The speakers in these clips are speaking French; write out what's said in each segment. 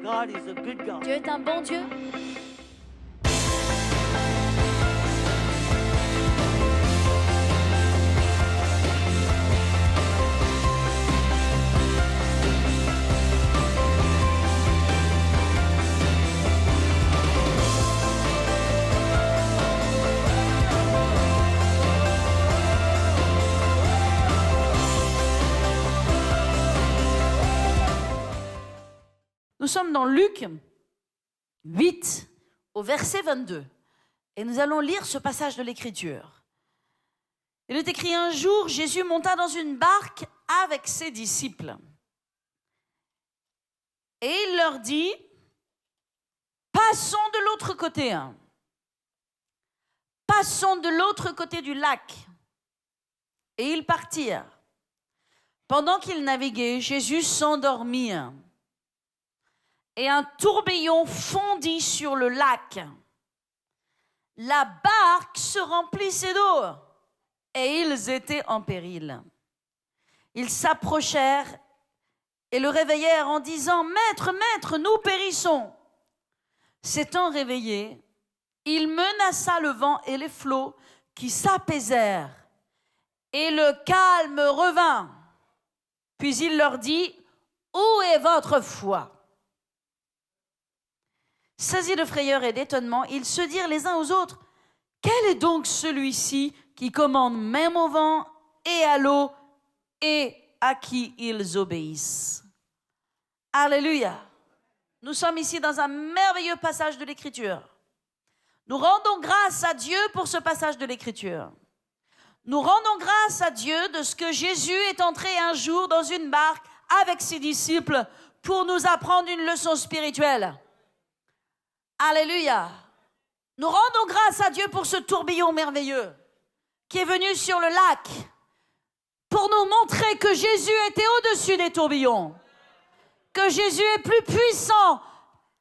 God is a good God. Dieu est un bon Dieu. Nous sommes dans Luc 8, au verset 22. Et nous allons lire ce passage de l'Écriture. Il est écrit: un jour, Jésus monta dans une barque avec ses disciples. Et il leur dit: passons de l'autre côté. Passons de l'autre côté du lac. Et ils partirent. Pendant qu'ils naviguaient, Jésus s'endormit. Et un tourbillon fondit sur le lac. La barque se remplissait d'eau et ils étaient en péril. Ils s'approchèrent et le réveillèrent en disant: Maître, Maître, nous périssons. S'étant réveillé, il menaça le vent et les flots qui s'apaisèrent et le calme revint. Puis il leur dit: Où est votre foi ? Saisis de frayeur et d'étonnement, ils se dirent les uns aux autres: quel est donc celui-ci qui commande même au vent et à l'eau et à qui ils obéissent? Alléluia! Nous sommes ici dans un merveilleux passage de l'Écriture. Nous rendons grâce à Dieu pour ce passage de l'Écriture. Nous rendons grâce à Dieu de ce que Jésus est entré un jour dans une barque avec ses disciples pour nous apprendre une leçon spirituelle. Alléluia. Nous rendons grâce à Dieu pour ce tourbillon merveilleux qui est venu sur le lac pour nous montrer que Jésus était au-dessus des tourbillons, que Jésus est plus puissant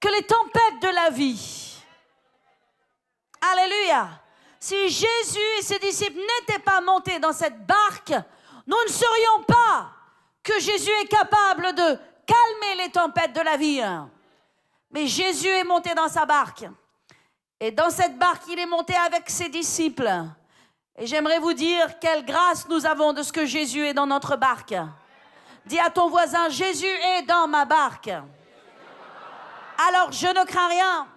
que les tempêtes de la vie. Alléluia. Si Jésus et ses disciples n'étaient pas montés dans cette barque, nous ne saurions pas que Jésus est capable de calmer les tempêtes de la vie. Mais Jésus est monté dans sa barque. Et dans cette barque, il est monté avec ses disciples. Et j'aimerais vous dire quelle grâce nous avons de ce que Jésus est dans notre barque. Dis à ton voisin: Jésus est dans ma barque. Alors je ne crains rien.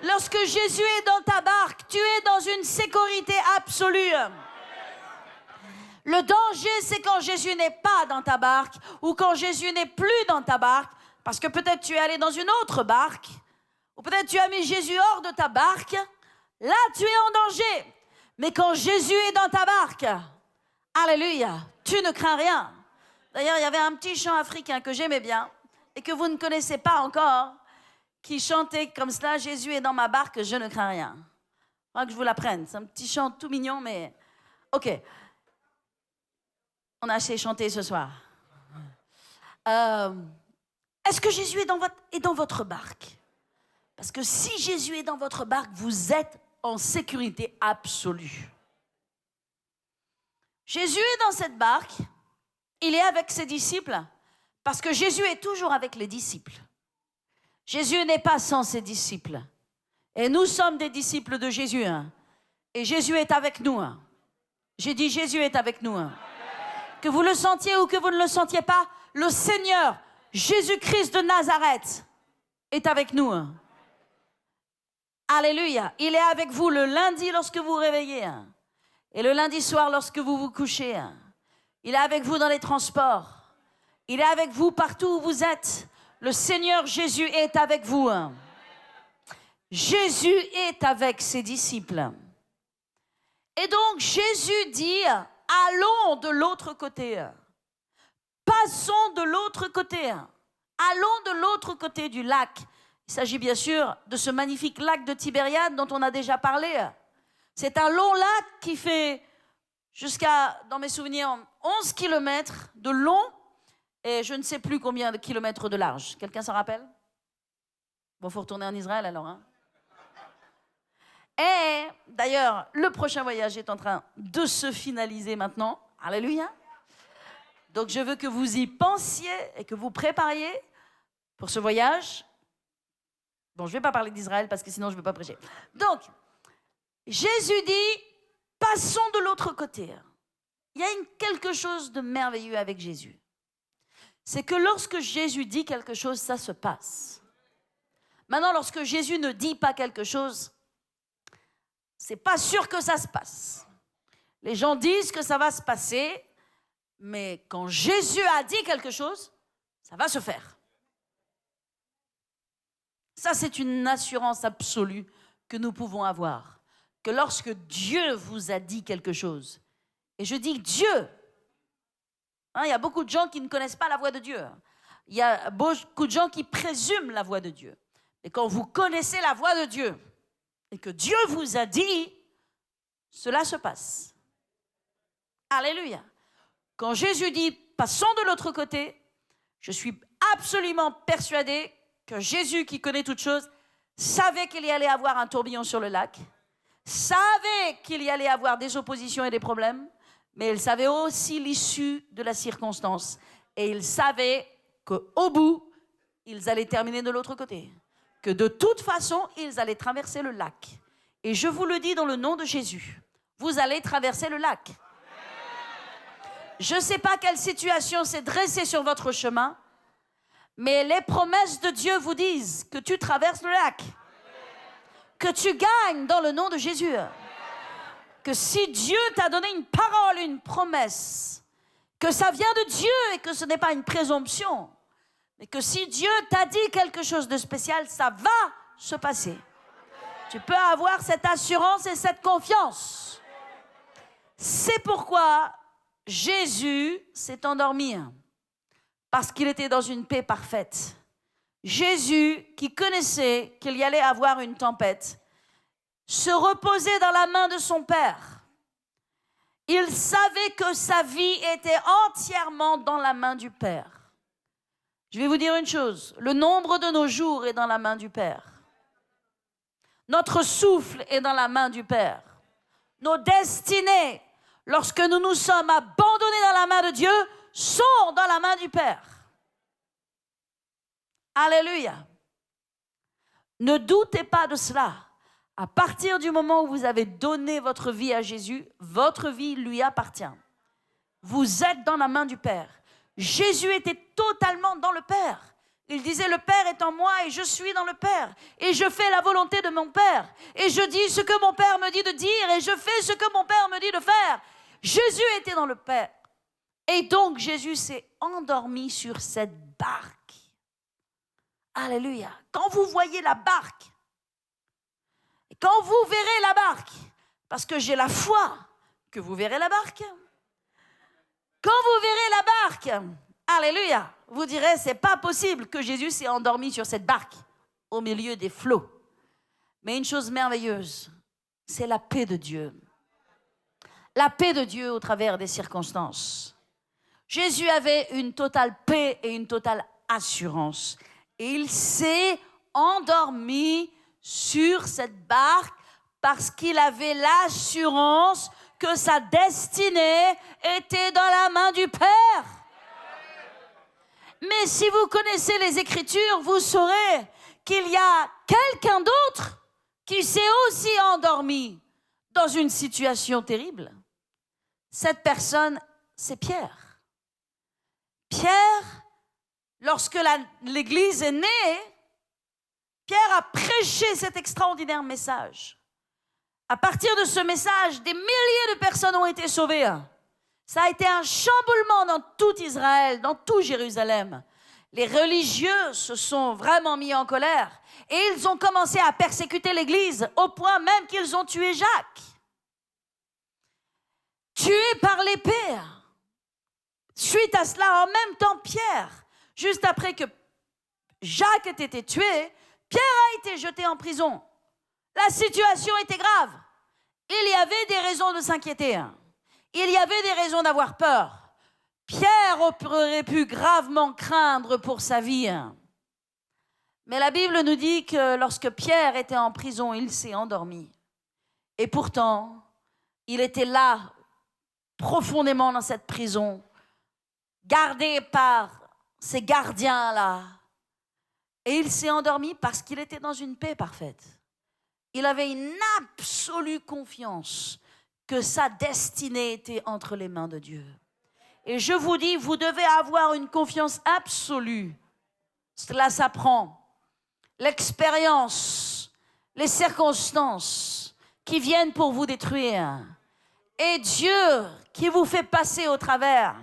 Lorsque Jésus est dans ta barque, tu es dans une sécurité absolue. Le danger, c'est quand Jésus n'est pas dans ta barque ou quand Jésus n'est plus dans ta barque. Parce que peut-être tu es allé dans une autre barque, ou peut-être tu as mis Jésus hors de ta barque. Là, tu es en danger. Mais quand Jésus est dans ta barque, alléluia, tu ne crains rien. D'ailleurs, il y avait un petit chant africain que j'aimais bien et que vous ne connaissez pas encore, qui chantait comme cela: Jésus est dans ma barque, je ne crains rien. Il faudra que je vous l'apprenne. C'est un petit chant tout mignon, mais ok. On a assez chanté ce soir. Est-ce que Jésus est dans votre barque? Parce que si Jésus est dans votre barque, vous êtes en sécurité absolue. Jésus est dans cette barque, il est avec ses disciples, parce que Jésus est toujours avec les disciples. Jésus n'est pas sans ses disciples. Et nous sommes des disciples de Jésus. Et Jésus est avec nous. J'ai dit: Jésus est avec nous. Que vous le sentiez ou que vous ne le sentiez pas, le Seigneur Jésus-Christ de Nazareth est avec nous. Alléluia. Il est avec vous le lundi lorsque vous vous réveillez et le lundi soir lorsque vous vous couchez. Il est avec vous dans les transports. Il est avec vous partout où vous êtes. Le Seigneur Jésus est avec vous. Jésus est avec ses disciples. Et donc Jésus dit: allons de l'autre côté. Passons de l'autre côté. Allons de l'autre côté du lac. Il s'agit bien sûr de ce magnifique lac de Tibériade dont on a déjà parlé. C'est un long lac qui fait jusqu'à, dans mes souvenirs, 11 kilomètres de long et je ne sais plus combien de kilomètres de large. Quelqu'un s'en rappelle? Bon, il faut retourner en Israël alors. Et d'ailleurs, le prochain voyage est en train de se finaliser maintenant. Alléluia. Donc je veux que vous y pensiez et que vous prépariez pour ce voyage, Bon, je ne vais pas parler d'Israël parce que sinon je ne vais pas prêcher. Donc, Jésus dit, passons de l'autre côté. Il y a quelque chose de merveilleux avec Jésus. C'est que lorsque Jésus dit quelque chose, ça se passe. Maintenant, lorsque Jésus ne dit pas quelque chose, c'est pas sûr que ça se passe. Les gens disent que ça va se passer, mais quand Jésus a dit quelque chose, ça va se faire. Ça, c'est une assurance absolue que nous pouvons avoir. Que lorsque Dieu vous a dit quelque chose, et je dis Dieu, il y a beaucoup de gens qui ne connaissent pas la voix de Dieu. Il y a beaucoup de gens qui présument la voix de Dieu. Et quand vous connaissez la voix de Dieu, et que Dieu vous a dit, cela se passe. Alléluia. Quand Jésus dit, passons de l'autre côté, je suis absolument persuadée que Jésus, qui connaît toutes choses, savait qu'il y allait avoir un tourbillon sur le lac, savait qu'il y allait avoir des oppositions et des problèmes, mais il savait aussi l'issue de la circonstance. Et il savait qu'au bout, ils allaient terminer de l'autre côté. Que de toute façon, ils allaient traverser le lac. Et je vous le dis dans le nom de Jésus, vous allez traverser le lac. Je ne sais pas quelle situation s'est dressée sur votre chemin, mais les promesses de Dieu vous disent que tu traverses le lac, que tu gagnes dans le nom de Jésus, que si Dieu t'a donné une parole, une promesse, que ça vient de Dieu et que ce n'est pas une présomption, mais que si Dieu t'a dit quelque chose de spécial, ça va se passer. Tu peux avoir cette assurance et cette confiance. C'est pourquoi Jésus s'est endormi, parce qu'il était dans une paix parfaite. Jésus, qui connaissait qu'il y allait avoir une tempête, se reposait dans la main de son Père. Il savait que sa vie était entièrement dans la main du Père. Je vais vous dire une chose, le nombre de nos jours est dans la main du Père. Notre souffle est dans la main du Père. Nos destinées, lorsque nous nous sommes abandonnés dans la main de Dieu, sont dans la main du Père. Alléluia. Ne doutez pas de cela. À partir du moment où vous avez donné votre vie à Jésus, votre vie lui appartient. Vous êtes dans la main du Père. Jésus était totalement dans le Père. Il disait, le Père est en moi et je suis dans le Père. Et je fais la volonté de mon Père. Et je dis ce que mon Père me dit de dire et je fais ce que mon Père me dit de faire. Jésus était dans le Père. Et donc Jésus s'est endormi sur cette barque. Alléluia. Quand vous voyez la barque, et quand vous verrez la barque, parce que j'ai la foi que vous verrez la barque, quand vous verrez la barque, alléluia, vous direz, c'est pas possible que Jésus s'est endormi sur cette barque au milieu des flots. Mais une chose merveilleuse, c'est la paix de Dieu. La paix de Dieu au travers des circonstances. Jésus avait une totale paix et une totale assurance. Et il s'est endormi sur cette barque parce qu'il avait l'assurance que sa destinée était dans la main du Père. Mais si vous connaissez les Écritures, vous saurez qu'il y a quelqu'un d'autre qui s'est aussi endormi dans une situation terrible. Cette personne, c'est Pierre. Pierre, lorsque l'Église est née, Pierre a prêché cet extraordinaire message. À partir de ce message, des milliers de personnes ont été sauvées. Ça a été un chamboulement dans tout Israël, dans tout Jérusalem. Les religieux se sont vraiment mis en colère et ils ont commencé à persécuter l'Église au point même qu'ils ont tué Jacques. Tué par l'épée. Suite à cela, en même temps, Pierre, juste après que Jacques ait été tué, Pierre a été jeté en prison. La situation était grave. Il y avait des raisons de s'inquiéter. Il y avait des raisons d'avoir peur. Pierre aurait pu gravement craindre pour sa vie. Mais la Bible nous dit que lorsque Pierre était en prison, il s'est endormi. Et pourtant, il était là, profondément dans cette prison, gardé par ces gardiens-là. Et il s'est endormi parce qu'il était dans une paix parfaite. Il avait une absolue confiance que sa destinée était entre les mains de Dieu. Et je vous dis, vous devez avoir une confiance absolue. Cela s'apprend. L'expérience, les circonstances qui viennent pour vous détruire. Et Dieu qui vous fait passer au travers,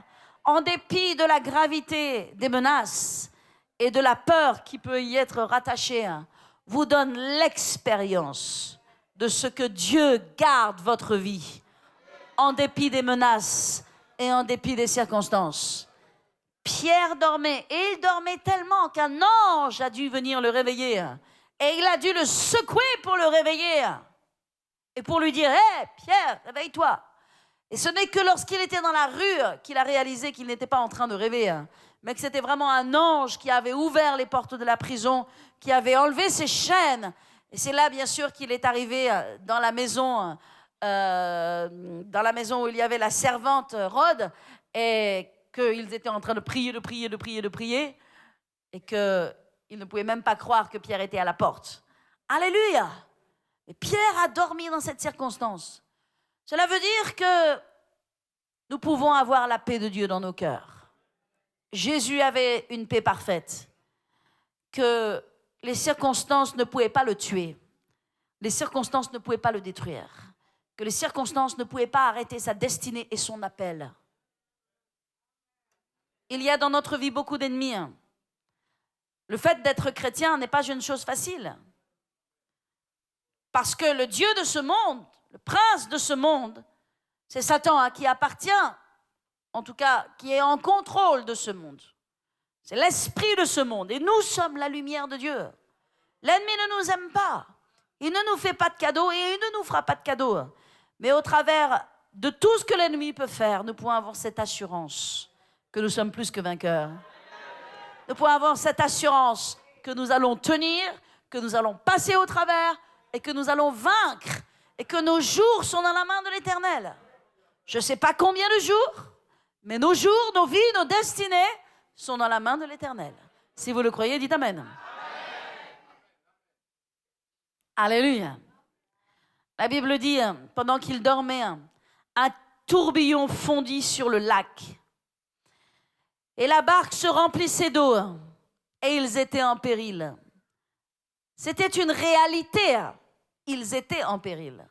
en dépit de la gravité des menaces et de la peur qui peut y être rattachée, vous donne l'expérience de ce que Dieu garde votre vie, en dépit des menaces et en dépit des circonstances. Pierre dormait, et il dormait tellement qu'un ange a dû venir le réveiller. Et il a dû le secouer pour le réveiller. Et pour lui dire, « Hé, Pierre, réveille-toi !» Et ce n'est que lorsqu'il était dans la rue qu'il a réalisé qu'il n'était pas en train de rêver, mais que c'était vraiment un ange qui avait ouvert les portes de la prison, qui avait enlevé ses chaînes. Et c'est là, bien sûr, qu'il est arrivé dans la maison où il y avait la servante Rhodes, et qu'ils étaient en train de prier, et qu'ils ne pouvaient même pas croire que Pierre était à la porte. Alléluia! Et Pierre a dormi dans cette circonstance. Cela veut dire que nous pouvons avoir la paix de Dieu dans nos cœurs. Jésus avait une paix parfaite, que les circonstances ne pouvaient pas le tuer, les circonstances ne pouvaient pas le détruire, que les circonstances ne pouvaient pas arrêter sa destinée et son appel. Il y a dans notre vie beaucoup d'ennemis. Le fait d'être chrétien n'est pas une chose facile. Parce que le Dieu de ce monde, le prince de ce monde, c'est Satan qui appartient, en tout cas, qui est en contrôle de ce monde. C'est l'esprit de ce monde. Et nous sommes la lumière de Dieu. L'ennemi ne nous aime pas. Il ne nous fait pas de cadeaux et il ne nous fera pas de cadeaux. Mais au travers de tout ce que l'ennemi peut faire, nous pouvons avoir cette assurance que nous sommes plus que vainqueurs. Nous pouvons avoir cette assurance que nous allons tenir, que nous allons passer au travers et que nous allons vaincre et que nos jours sont dans la main de l'Éternel. Je ne sais pas combien de jours, mais nos jours, nos vies, nos destinées sont dans la main de l'Éternel. Si vous le croyez, dites Amen. Amen. Alléluia. La Bible dit, pendant qu'il dormait, un tourbillon fondit sur le lac. Et la barque se remplissait d'eau et ils étaient en péril. C'était une réalité, ils étaient en péril.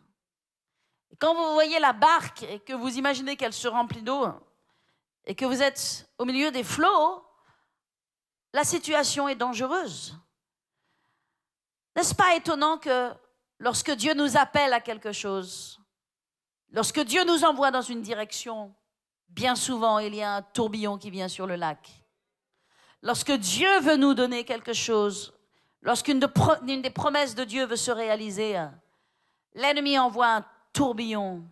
Et quand vous voyez la barque et que vous imaginez qu'elle se remplit d'eau et que vous êtes au milieu des flots, la situation est dangereuse. N'est-ce pas étonnant que lorsque Dieu nous appelle à quelque chose, lorsque Dieu nous envoie dans une direction, bien souvent, il y a un tourbillon qui vient sur le lac. Lorsque Dieu veut nous donner quelque chose, lorsqu'une des promesses de Dieu veut se réaliser, l'ennemi envoie un tourbillon.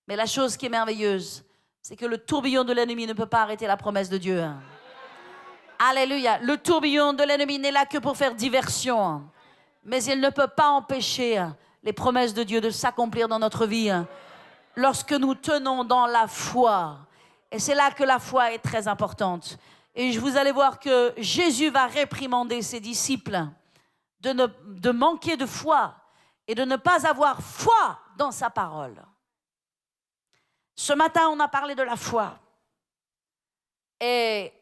Mais la chose qui est merveilleuse, c'est que le tourbillon de l'ennemi ne peut pas arrêter la promesse de Dieu. Alléluia. Le tourbillon de l'ennemi n'est là que pour faire diversion. Mais il ne peut pas empêcher les promesses de Dieu de s'accomplir dans notre vie lorsque nous tenons dans la foi. Et c'est là que la foi est très importante. Et vous allez voir que Jésus va réprimander ses disciples de manquer de foi et de ne pas avoir foi dans sa parole. Ce matin, on a parlé de la foi. Et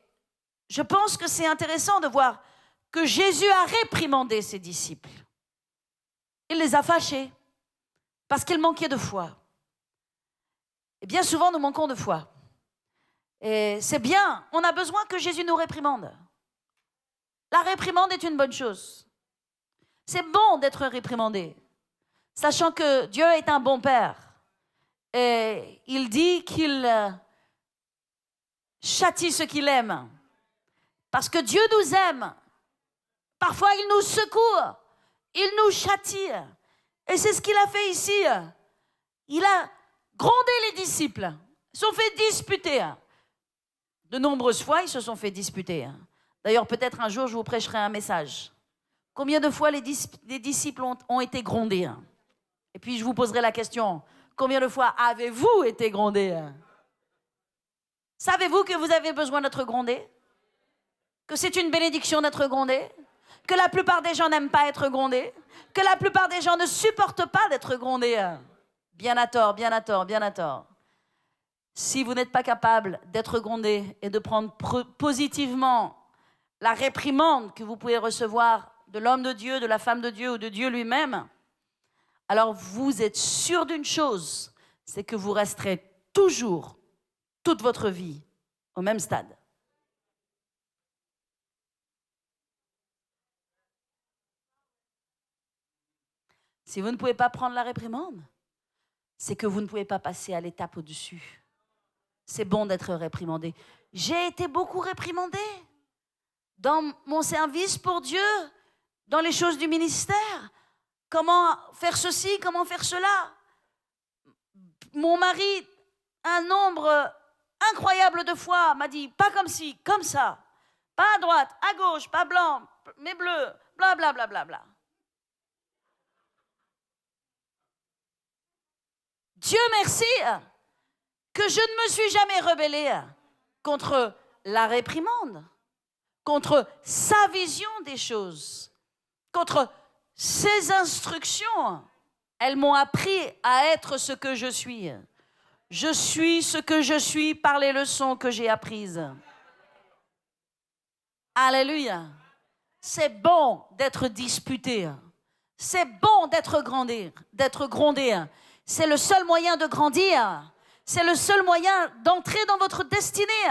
je pense que c'est intéressant de voir que Jésus a réprimandé ses disciples. Il les a fâchés parce qu'ils manquaient de foi. Et bien souvent, nous manquons de foi. Et c'est bien, on a besoin que Jésus nous réprimande. La réprimande est une bonne chose. C'est bon d'être réprimandé, sachant que Dieu est un bon Père. Et il dit qu'il châtie ceux qu'il aime. Parce que Dieu nous aime. Parfois, il nous secoue. Il nous châtie. Et c'est ce qu'il a fait ici. Il a grondé les disciples. Ils se sont fait disputer. De nombreuses fois, ils se sont fait disputer. D'ailleurs, peut-être un jour, je vous prêcherai un message. Combien de fois les disciples ont été grondés? Et puis, je vous poserai la question, combien de fois avez-vous été grondés? Savez-vous que vous avez besoin d'être grondés? Que c'est une bénédiction d'être grondé? que la plupart des gens n'aiment pas être grondés, que la plupart des gens ne supportent pas d'être grondés. Bien à tort, bien à tort, bien à tort. Si vous n'êtes pas capable d'être grondé et de prendre positivement la réprimande que vous pouvez recevoir de l'homme de Dieu, de la femme de Dieu ou de Dieu lui-même, alors vous êtes sûr d'une chose, c'est que vous resterez toujours, toute votre vie, au même stade. Si vous ne pouvez pas prendre la réprimande, c'est que vous ne pouvez pas passer à l'étape au-dessus. C'est bon d'être réprimandé. J'ai été beaucoup réprimandée dans mon service pour Dieu, dans les choses du ministère. Comment faire ceci, comment faire cela. Mon mari, un nombre incroyable de fois, m'a dit, pas comme ci, comme ça. Pas à droite, à gauche, pas blanc, mais bleu, bla bla bla bla bla. Dieu merci que je ne me suis jamais rebellée contre la réprimande, contre sa vision des choses, contre ses instructions. Elles m'ont appris à être ce que je suis. Je suis ce que je suis par les leçons que j'ai apprises. Alléluia. C'est bon d'être disputé. C'est bon d'être grondé. C'est le seul moyen de grandir. C'est le seul moyen d'entrer dans votre destinée.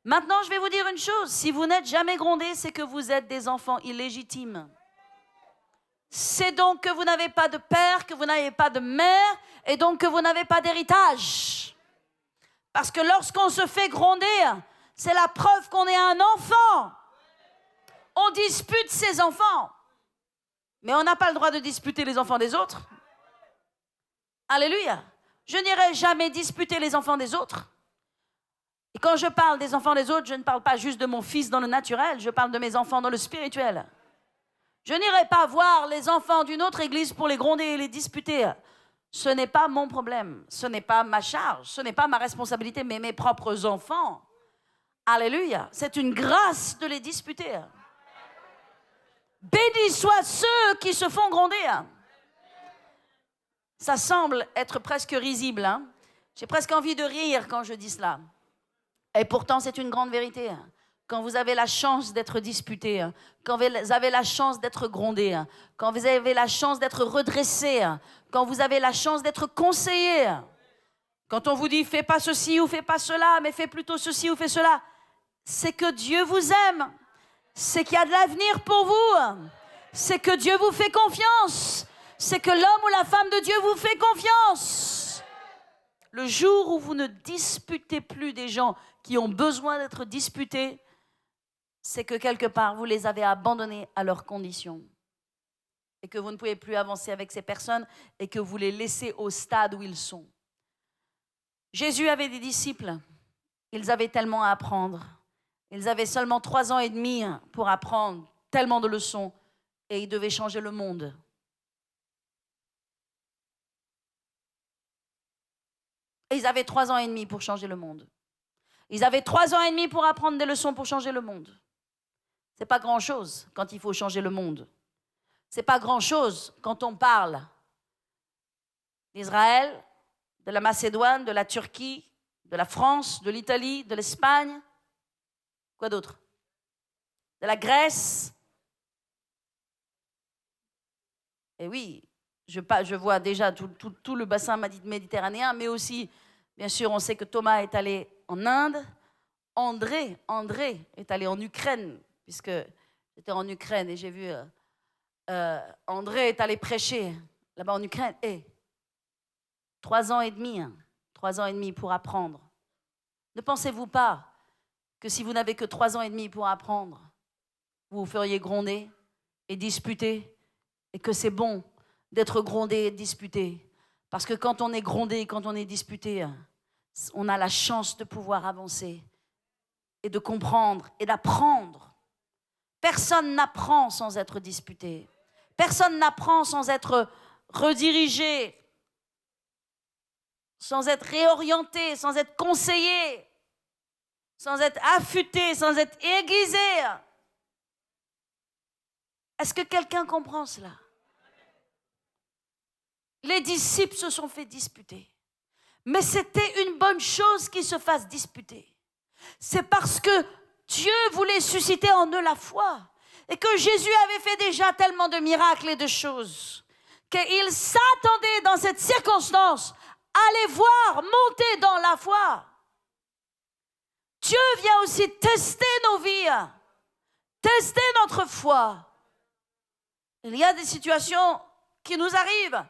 Maintenant, je vais vous dire une chose. Si vous n'êtes jamais grondé, c'est que vous êtes des enfants illégitimes. C'est donc que vous n'avez pas de père, que vous n'avez pas de mère, et donc que vous n'avez pas d'héritage. Parce que lorsqu'on se fait gronder, c'est la preuve qu'on est un enfant. On dispute ses enfants. Mais on n'a pas le droit de disputer les enfants des autres. Alléluia. Je n'irai jamais disputer les enfants des autres. Et quand je parle des enfants des autres, je ne parle pas juste de mon fils dans le naturel, je parle de mes enfants dans le spirituel. Je n'irai pas voir les enfants d'une autre église pour les gronder et les disputer. Ce n'est pas mon problème, ce n'est pas ma charge, ce n'est pas ma responsabilité, mais mes propres enfants. Alléluia. C'est une grâce de les disputer. Bénis soient ceux qui se font gronder. Ça semble être presque risible. Hein? J'ai presque envie de rire quand je dis cela. Et pourtant, c'est une grande vérité. Quand vous avez la chance d'être disputé, quand vous avez la chance d'être grondé, quand vous avez la chance d'être redressé, quand vous avez la chance d'être conseillé, quand on vous dit « fais pas ceci ou fais pas cela, mais fais plutôt ceci ou fais cela », c'est que Dieu vous aime, c'est qu'il y a de l'avenir pour vous, c'est que Dieu vous fait confiance, c'est que l'homme ou la femme de Dieu vous fait confiance. Le jour où vous ne disputez plus des gens qui ont besoin d'être disputés, c'est que quelque part, vous les avez abandonnés à leurs conditions et que vous ne pouvez plus avancer avec ces personnes et que vous les laissez au stade où ils sont. Jésus avait des disciples. Ils avaient tellement à apprendre. Ils avaient seulement 3 ans et demi pour apprendre tellement de leçons et ils devaient changer le monde. Et ils avaient 3 ans et demi pour changer le monde. Ils avaient 3 ans et demi pour apprendre des leçons pour changer le monde. C'est pas grand-chose quand il faut changer le monde. C'est pas grand-chose quand on parle d'Israël, de la Macédoine, de la Turquie, de la France, de l'Italie, de l'Espagne. Quoi d'autre? De la Grèce. Et oui, je vois déjà tout le bassin méditerranéen, mais aussi, bien sûr, on sait que Thomas est allé en Inde. André est allé en Ukraine, puisque j'étais en Ukraine et j'ai vu André est allé prêcher là-bas en Ukraine. Et 3 ans et demi, 3 ans et demi pour apprendre. Ne pensez-vous pas que si vous n'avez que 3 ans et demi pour apprendre, vous vous feriez gronder et disputer, et que c'est bon d'être grondé et disputé. Parce que quand on est grondé, quand on est disputé, on a la chance de pouvoir avancer et de comprendre et d'apprendre. Personne n'apprend sans être disputé. Personne n'apprend sans être redirigé, sans être réorienté, sans être conseillé, sans être affûté, sans être aiguisé. Est-ce que quelqu'un comprend cela? Les disciples se sont fait disputer. Mais c'était une bonne chose qu'ils se fassent disputer. C'est parce que Dieu voulait susciter en eux la foi. Et que Jésus avait fait déjà tellement de miracles et de choses. Qu'ils s'attendaient dans cette circonstance à les voir monter dans la foi. Dieu vient aussi tester nos vies. Tester notre foi. Il y a des situations qui nous arrivent.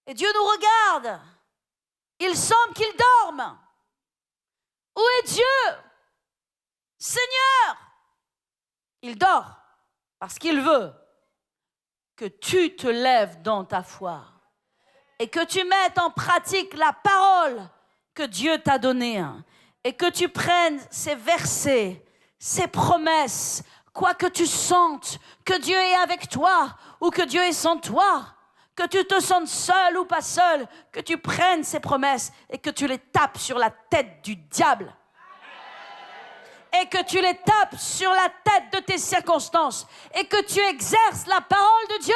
Et Dieu nous regarde. Il semble qu'il dorme. Où est Dieu? Seigneur! Il dort parce qu'il veut que tu te lèves dans ta foi et que tu mettes en pratique la parole que Dieu t'a donnée et que tu prennes ces versets, ces promesses, quoi que tu sentes, que Dieu est avec toi ou que Dieu est sans toi, que tu te sentes seul ou pas seul, que tu prennes ces promesses et que tu les tapes sur la tête du diable. Et que tu les tapes sur la tête de tes circonstances et que tu exerces la parole de Dieu.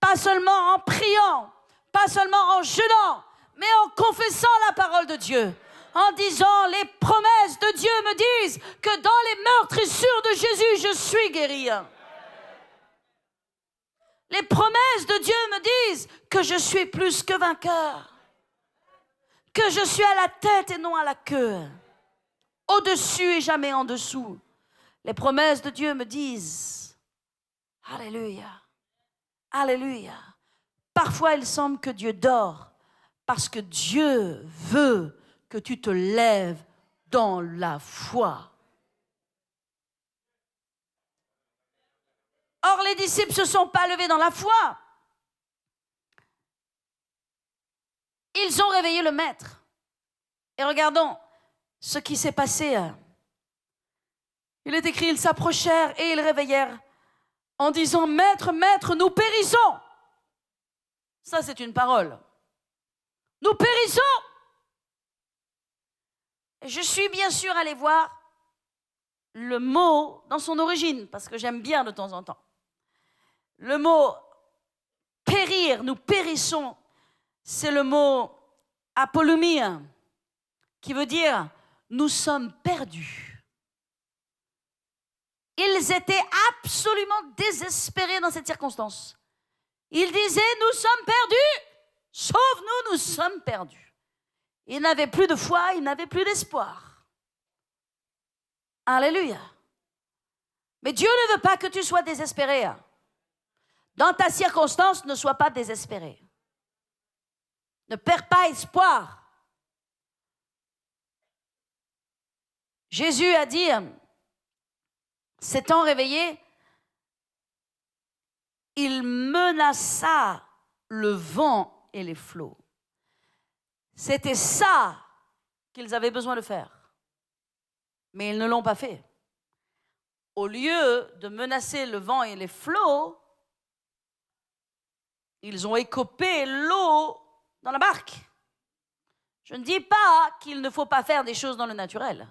Pas seulement en priant, pas seulement en jeûnant, mais en confessant la parole de Dieu. En disant, les promesses de Dieu me disent que dans les meurtrissures de Jésus, je suis guéri. Les promesses de Dieu me disent que je suis plus que vainqueur. Que je suis à la tête et non à la queue. Au-dessus et jamais en dessous. Les promesses de Dieu me disent, Alléluia, Alléluia. Parfois il semble que Dieu dort parce que Dieu veut que tu te lèves dans la foi. Or les disciples ne se sont pas levés dans la foi. Ils ont réveillé le maître. Et regardons ce qui s'est passé. Il est écrit, ils s'approchèrent et ils réveillèrent en disant, Maître, Maître, nous périssons. Ça, c'est une parole. Nous périssons. Et je suis bien sûr allée voir le mot dans son origine, parce que j'aime bien de temps en temps. Le mot périr, nous périssons, c'est le mot apolumie, qui veut dire nous sommes perdus. Ils étaient absolument désespérés dans cette circonstance. Ils disaient, nous sommes perdus, sauve-nous, nous sommes perdus. Ils n'avaient plus de foi, ils n'avaient plus d'espoir. Alléluia. Mais Dieu ne veut pas que tu sois désespéré. Dans ta circonstance, ne sois pas désespéré. Ne perds pas espoir. Jésus a dit, s'étant réveillé, il menaça le vent et les flots. C'était ça qu'ils avaient besoin de faire. Mais ils ne l'ont pas fait. Au lieu de menacer le vent et les flots, ils ont écopé l'eau dans la barque. Je ne dis pas qu'il ne faut pas faire des choses dans le naturel.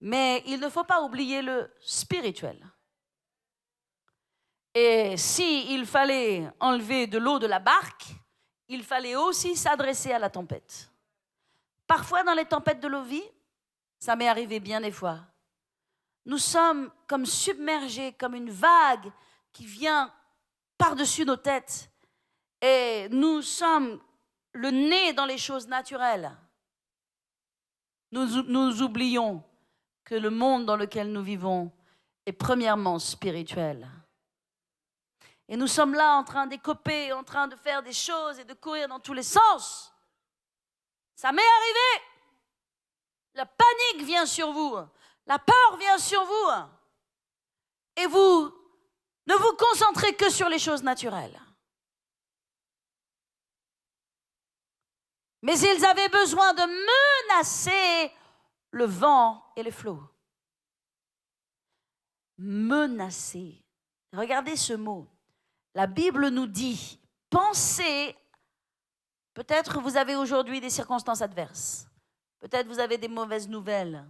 Mais il ne faut pas oublier le spirituel. Et s'il fallait enlever de l'eau de la barque, il fallait aussi s'adresser à la tempête. Parfois, dans les tempêtes de nos vies, ça m'est arrivé bien des fois, nous sommes comme submergés, comme une vague qui vient par-dessus nos têtes. Et nous sommes le nez dans les choses naturelles. Nous oublions que le monde dans lequel nous vivons est premièrement spirituel. Et nous sommes là en train d'écoper, en train de faire des choses et de courir dans tous les sens. Ça m'est arrivé. La panique vient sur vous. La peur vient sur vous. Et vous ne vous concentrez que sur les choses naturelles. Mais ils avaient besoin de menacer le vent et les flots. Menacer. Regardez ce mot. La Bible nous dit, pensez, peut-être vous avez aujourd'hui des circonstances adverses. Peut-être vous avez des mauvaises nouvelles.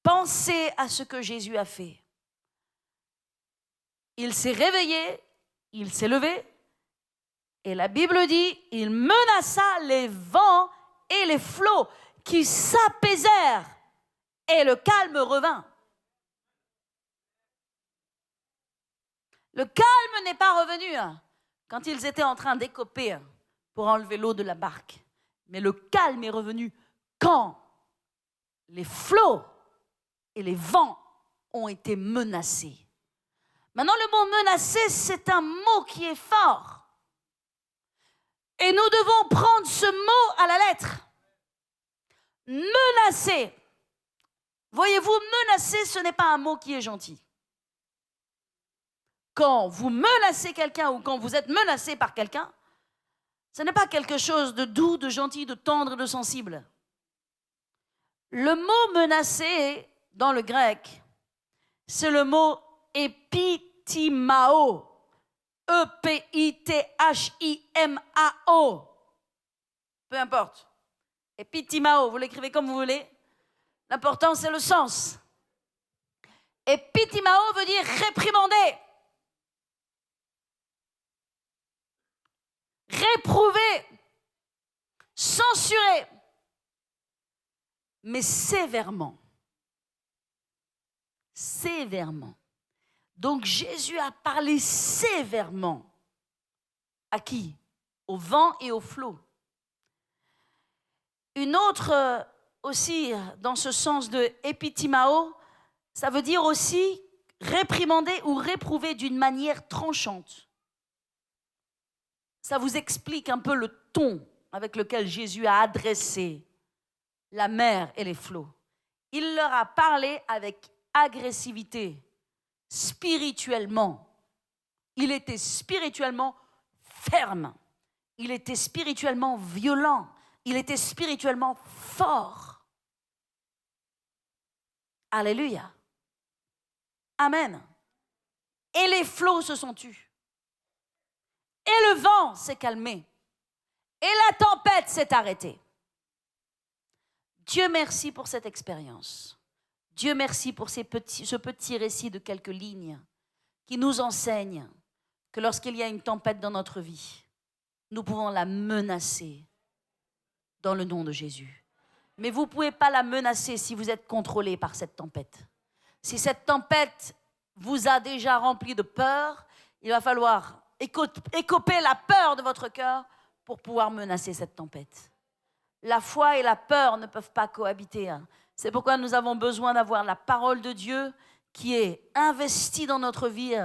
Pensez à ce que Jésus a fait. Il s'est réveillé, il s'est levé, et la Bible dit, il menaça les vents et les flots qui s'apaisèrent, et le calme revint. Le calme n'est pas revenu quand ils étaient en train d'écoper pour enlever l'eau de la barque. Mais le calme est revenu quand les flots et les vents ont été menacés. Maintenant, le mot menacer, c'est un mot qui est fort. Et nous devons prendre ce mot à la lettre. Menacer. Voyez-vous, menacer, ce n'est pas un mot qui est gentil. Quand vous menacez quelqu'un ou quand vous êtes menacé par quelqu'un, ce n'est pas quelque chose de doux, de gentil, de tendre, de sensible. Le mot menacer, dans le grec, c'est le mot epitimao. E-P-I-T-H-I-M-A-O. Peu importe. Epitimao, vous l'écrivez comme vous voulez. L'important, c'est le sens. Epitimao veut dire réprimander. Réprouver, censurer, mais sévèrement. Sévèrement. Donc Jésus a parlé sévèrement. À qui? Au vent et au flot. Une autre aussi, dans ce sens de epitimao, ça veut dire aussi réprimander ou réprouver d'une manière tranchante. Ça vous explique un peu le ton avec lequel Jésus a adressé la mer et les flots. Il leur a parlé avec agressivité, spirituellement. Il était spirituellement ferme. Il était spirituellement violent. Il était spirituellement fort. Alléluia. Amen. Et les flots se sont tus. Et le vent s'est calmé. Et la tempête s'est arrêtée. Dieu merci pour cette expérience. Dieu merci pour ce petit récit de quelques lignes qui nous enseigne que lorsqu'il y a une tempête dans notre vie, nous pouvons la menacer dans le nom de Jésus. Mais vous ne pouvez pas la menacer si vous êtes contrôlé par cette tempête. Si cette tempête vous a déjà rempli de peur, il va falloir écoper la peur de votre cœur pour pouvoir menacer cette tempête. La foi et la peur ne peuvent pas cohabiter. C'est pourquoi nous avons besoin d'avoir la parole de Dieu qui est investie dans notre vie,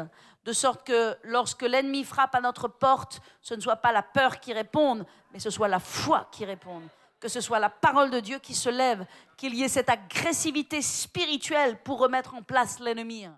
de sorte que lorsque l'ennemi frappe à notre porte, ce ne soit pas la peur qui réponde, mais ce soit la foi qui réponde. Que ce soit la parole de Dieu qui se lève, qu'il y ait cette agressivité spirituelle pour remettre en place l'ennemi.